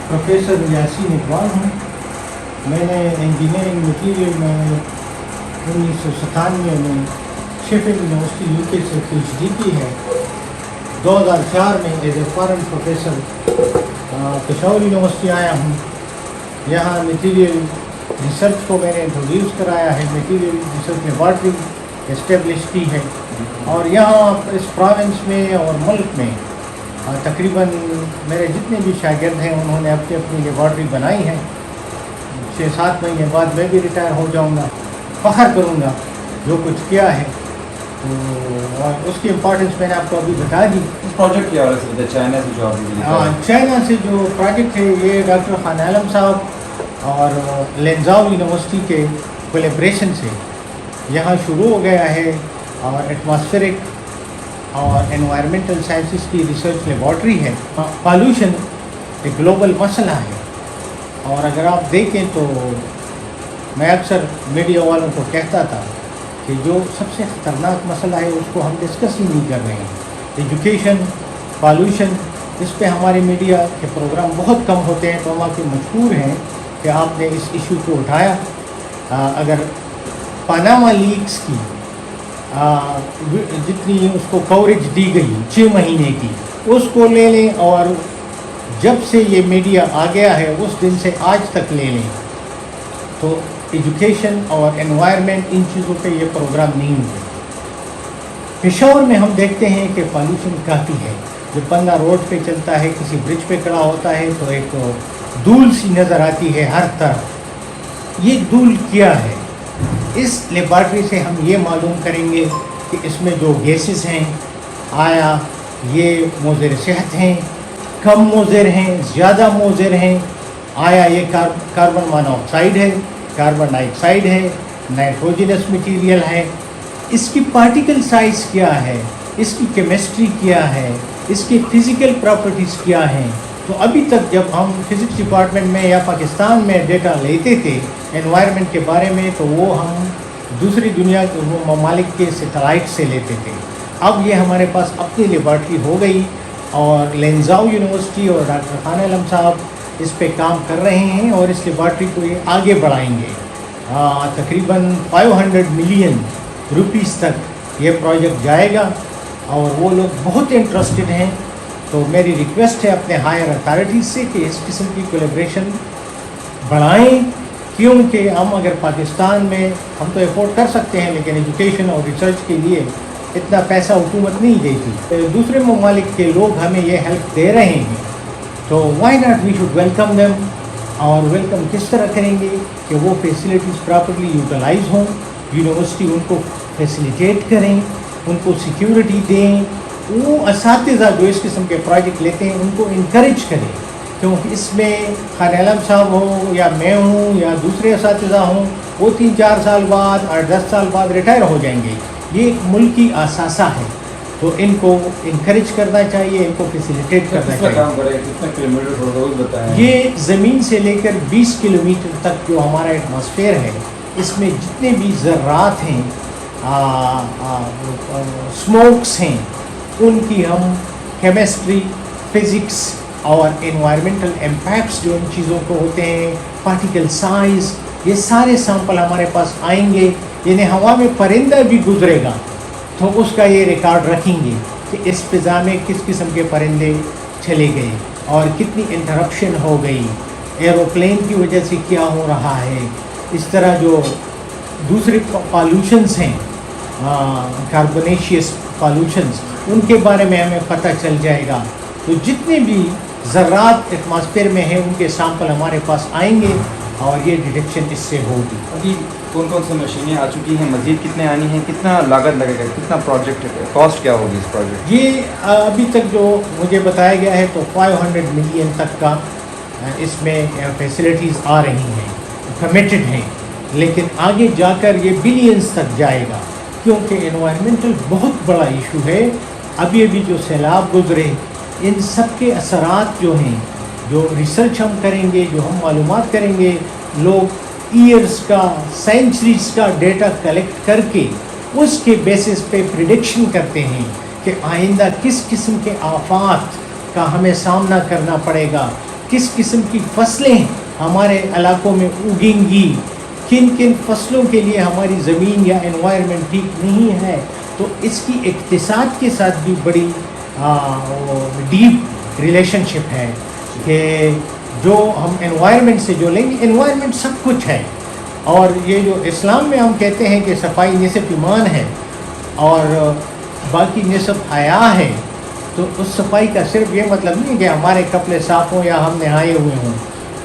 Professor Yasin Iqbal हूँ। मैंने engineering material में 1997 में शेफिल्ड यूनिवर्सिटी यूके से PhD की है। 2004 में as a foreign professor Peshawar university आया हूँ। यहाँ मटीरियल रिसर्च को मैंने इंट्रोड्यूस कराया है, मटीरियल रिसर्च लेबॉर्ट्री एस्टेब्लिश की है और यहाँ इस प्रोविंस में और मुल्क में तकरीबन मेरे जितने भी शागिर्द हैं उन्होंने अपनी अपनी लेबॉर्ट्री बनाई है। 6-7 महीने बाद मैं भी रिटायर हो जाऊंगा, फ़ख्र करूंगा जो कुछ किया है। तो और उसकी इम्पोर्टेंस मैंने आपको अभी बता दी। इस प्रोजेक्ट की वजह से चाइना से जो चाइना से जो प्रोजेक्ट है ये डॉक्टर खान आलम साहब और लेंजाओ यूनिवर्सिटी के कोलेब्रेशन से यहाँ शुरू हो गया है और एटमॉस्फेरिक और एनवायरमेंटल साइंसेस की रिसर्च लेबॉर्ट्री है। पॉल्यूशन एक ग्लोबल मसला है और अगर आप देखें तो मैं अक्सर मीडिया वालों को कहता था कि जो सबसे ख़तरनाक मसला है उसको हम डिस्कस ही नहीं कर रहे हैं। एजुकेशन, पॉल्यूशन, इस पे हमारे मीडिया के प्रोग्राम बहुत कम होते हैं। तो हम आपके मशहूर हैं कि आपने इस इशू को उठाया। अगर पनामा लीक्स की जितनी उसको कवरेज दी गई 6 महीने की उसको ले लें और जब से ये मीडिया आ गया है उस दिन से आज तक ले लें तो एजुकेशन और एनवायरनमेंट इन चीज़ों पे ये प्रोग्राम नहीं हुए। पेशावर में हम देखते हैं कि पॉल्यूशन काफ़ी है। जब बंदा रोड पे चलता है, किसी ब्रिज पे खड़ा होता है तो एक धूल सी नज़र आती है हर तरफ। ये धूल क्या है? इस लेबॉर्ट्री से हम ये मालूम करेंगे कि इसमें जो गैसेस हैं आया ये मुज़िर सेहत हैं, कम मुज़िर हैं, ज़्यादा मुज़िर हैं, आया ये कार्बन मोनोऑक्साइड है, कार्बन डाइऑक्साइड है, नाइट्रोजनस मटीरियल है, इसकी पार्टिकल साइज़ क्या है, इसकी केमिस्ट्री क्या है, इसकी फ़िज़िकल प्रॉपर्टीज़ क्या हैं। तो अभी तक जब हम फिज़िक्स डिपार्टमेंट में या पाकिस्तान में डेटा लेते थे एनवायरनमेंट के बारे में तो वो हम दूसरी दुनिया के ममालिक के सैटेलाइट से लेते थे। अब ये हमारे पास अपनी लेबॉर्ट्री हो गई और लेंजाओ यूनिवर्सिटी और डॉक्टर खान आलम साहब इस पे काम कर रहे हैं और इस लेबॉर्ट्री को ये आगे बढ़ाएंगे। तकरीबन 500 मिलियन रुपीस तक ये प्रोजेक्ट जाएगा और वो लोग बहुत इंटरेस्टेड हैं। तो मेरी रिक्वेस्ट है अपने हायर अथॉरिटीज़ से कि इस किस्म की कोलैबोरेशन बढ़ाएं, क्योंकि हम अगर पाकिस्तान में हम तो अफोर्ड कर सकते हैं लेकिन एजुकेशन और रिसर्च के लिए इतना पैसा हुकूमत नहीं देती। दूसरे ममालिक के लोग हमें ये हेल्प दे रहे हैं तो why not we should welcome them. और वेलकम किस तरह करेंगे कि वो फैसिलिटीज़ प्रॉपर्ली यूटिलाइज हों, यूनिवर्सिटी उनको फैसिलिटेट करें, उनको सिक्योरिटी दें, वो असातिज़ा जो इस किस्म के प्रोजेक्ट लेते हैं उनको इनकरेज करें। क्योंकि इसमें खान आलम साहब हो या मैं हूँ या दूसरे असातिज़ा हों वो 3-4 साल बाद और 10 साल बाद रिटायर हो जाएंगे। ये एक मुल्की असासा है तो इनको इनकरेज करना चाहिए, इनको फैसिलिटेट करना चाहिए। कितना किलोमीटर बताएं? ये ज़मीन से लेकर 20 किलोमीटर तक जो हमारा एटमॉस्फेयर है इसमें जितने भी ज़र्रात हैं, स्मोक्स हैं, उनकी हम केमिस्ट्री, फिज़िक्स और एनवायरमेंटल इम्पैक्ट्स जो इन चीज़ों को होते हैं, पार्टिकल साइज़, ये सारे सैंपल हमारे पास आएंगे। यानी हवा में परिंदा भी गुजरेगा तो उसका ये रिकॉर्ड रखेंगे कि इस फ़िज़ा में किस किस्म के परिंदे चले गए और कितनी इंटरप्शन हो गई, एरोप्लेन की वजह से क्या हो रहा है। इस तरह जो दूसरे पॉल्यूशंस हैं, कार्बोनेशियस पॉल्यूशंस, उनके बारे में हमें पता चल जाएगा। तो जितने भी ज़र्रात एटमॉस्फेयर में हैं उनके सैंपल हमारे पास आएंगे और ये डिटेक्शन इससे होगी। अभी कौन कौन सी मशीनें आ चुकी हैं, मज़ीद कितने आनी हैं, कितना लागत लगेगा, कितना प्रोजेक्ट है, कॉस्ट क्या होगी इस प्रोजेक्ट? ये अभी तक जो मुझे बताया गया है तो 500 मिलियन तक का इसमें फैसिलिटीज़ आ रही हैं, कमिटेड हैं, लेकिन आगे जाकर ये बिलियंस तक जाएगा क्योंकि एनवायरमेंटल बहुत बड़ा इशू है। अभी जो सैलाब गुजरे इन सब के असरात जो हैं, जो रिसर्च हम करेंगे, जो हम मालूमात करेंगे, लोग ईयर्स का, सेंचुरीज़ का डेटा कलेक्ट करके उसके बेसिस पे प्रिडिक्शन करते हैं कि आइंदा किस किस्म के आफात का हमें सामना करना पड़ेगा, किस किस्म की फसलें हमारे इलाकों में उगेंगी, किन किन फसलों के लिए हमारी ज़मीन या एनवायरनमेंट ठीक नहीं है, तो इसकी इक़्तिसाद के साथ भी बड़ी डीप रिलेशनशिप है कि जो हम एनवायरनमेंट से जो लेंगे, एनवायरनमेंट सब कुछ है। और ये जो इस्लाम में हम कहते हैं कि सफाई निसफ ईमान है और बाकी निसफ हया है, तो उस सफाई का सिर्फ ये मतलब नहीं है कि हमारे कपड़े साफ़ हों या हम नहाए हुए हों।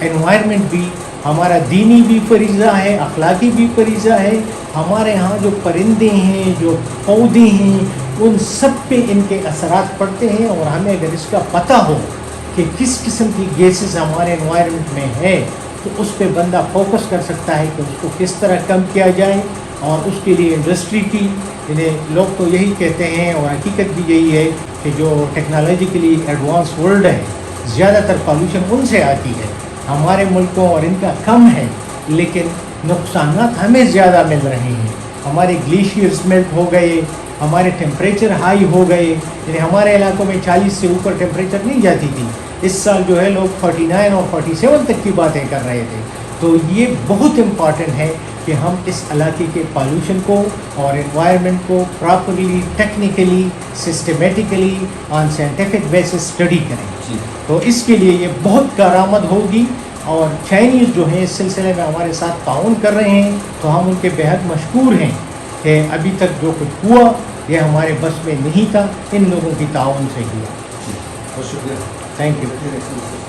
एनवायरनमेंट भी हमारा दीनी भी फरीज़ा है, अखलाकी भी फरीज़ा है। हमारे यहाँ जो परिंदे हैं, जो पौधे हैं, उन सब पे इनके असरात पड़ते हैं। और हमें अगर इसका पता हो कि किस किस्म की गैसेस हमारे एनवायरनमेंट में है, तो उस पे बंदा फोकस कर सकता है कि उसको किस तरह कम किया जाए। और उसके लिए इंडस्ट्री की, इन्हें लोग तो यही कहते हैं और हकीकत भी यही है कि जो टेक्नोलॉजिकली एडवांस वर्ल्ड है, ज़्यादातर पॉल्यूशन उनसे आती है। हमारे मुल्कों और इनका कम है, लेकिन नुकसानात हमें ज़्यादा मिल रहे हैं। हमारे ग्लेशियर्स मेल्ट हो गए, हमारे टेम्परेचर हाई हो गए, यानी हमारे इलाकों में 40 से ऊपर टेम्परेचर नहीं जाती थी। इस साल जो है लोग 49 और 47 तक की बातें कर रहे थे। तो ये बहुत इम्पॉर्टेंट है कि हम इस इलाके के पॉल्यूशन को और एनवायरनमेंट को properly, technically, systematically, on scientific basis study करें। तो इसके लिए ये बहुत कारआमद होगी। और चाइनीज़ जो हैं इस सिलसिले में हमारे साथ ताउन कर रहे हैं, तो हम उनके बेहद मशकूर हैं कि अभी तक जो कुछ हुआ ये हमारे बस में नहीं था, इन लोगों की ताउन से हुआ। बहुत शुक्रिया। Thank you.